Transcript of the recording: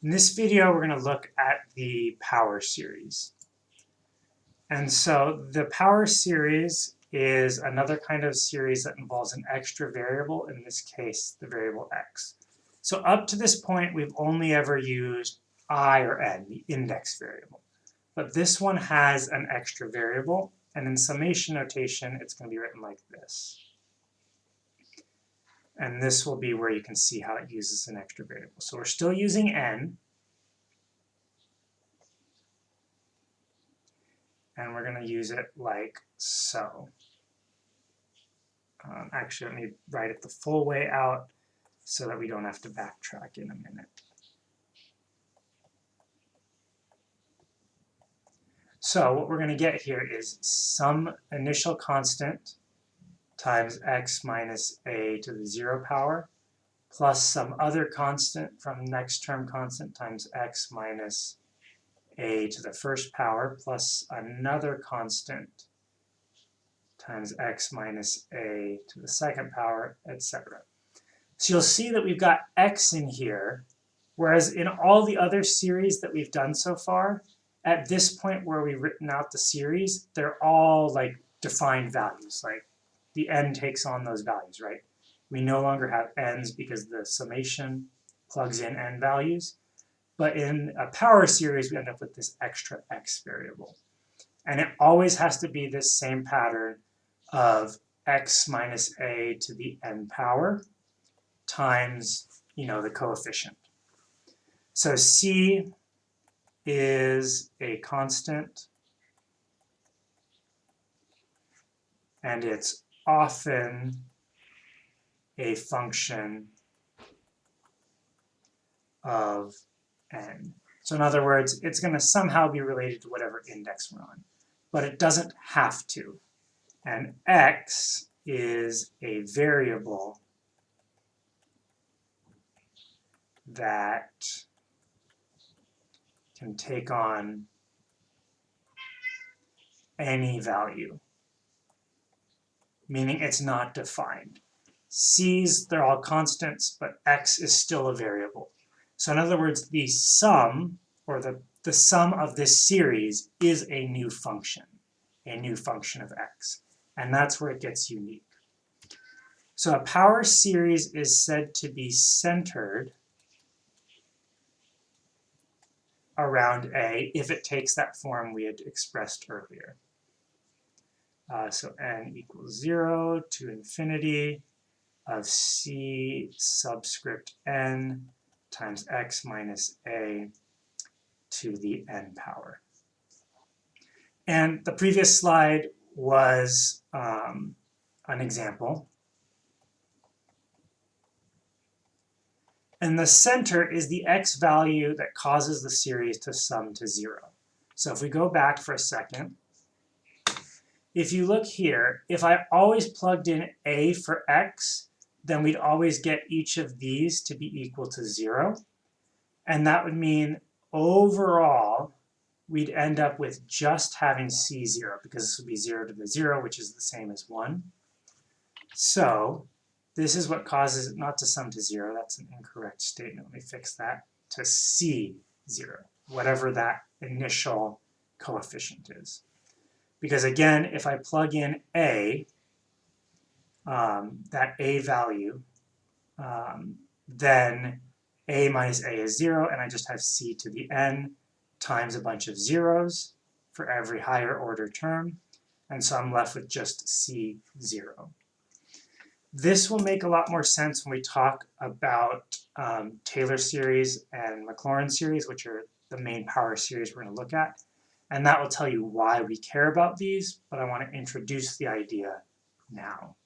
In this video, we're going to look at the power series. And so the power series is another kind of series that involves an extra variable, in this case, the variable x. So up to this point, we've only ever used I or n, the index variable. But this one has an extra variable, and in summation notation, it's going to be written like this. And this will be where you can see how it uses an extra variable. So we're still using n, and we're going to use it like so. Actually, let me write it the full way out so that we don't have to backtrack in a minute. So what we're going to get here is some initial constant times x minus a to the 0 power plus some other constant from next term constant times x minus a to the first power plus another constant times x minus a to the second power, etc. So you'll see that we've got x in here, whereas in all the other series that we've done so far, at this point where we've written out the series, they're all like defined values, like the n takes on those values, right? We no longer have n's because the summation plugs in n values. But in a power series, we end up with this extra x variable. And it always has to be this same pattern of x minus a to the n power times, the coefficient. So c is a constant, and it's often a function of n. So in other words, it's going to somehow be related to whatever index we're on, but it doesn't have to. And x is a variable that can take on any value, meaning it's not defined. C's, they're all constants, but x is still a variable. So in other words, the sum, or the sum of this series is a new function of x. And that's where it gets unique. So a power series is said to be centered around a if it takes that form we had expressed earlier. So n equals 0 to infinity of c subscript n times x minus a to the n power. And the previous slide was an example. And the center is the x value that causes the series to sum to 0. So if we go back for a second, if you look here, if I always plugged in a for x, then we'd always get each of these to be equal to 0. And that would mean overall, we'd end up with just having c0, because this would be 0 to the 0, which is the same as 1. So this is what causes it not to sum to 0. That's an incorrect statement. Let me fix that to c0, whatever that initial coefficient is. Because again, if I plug in a, that a value, then a minus a is 0, and I just have c to the n times a bunch of zeros for every higher order term. And so I'm left with just c0. This will make a lot more sense when we talk about Taylor series and Maclaurin series, which are the main power series we're going to look at. And that will tell you why we care about these, but I want to introduce the idea now.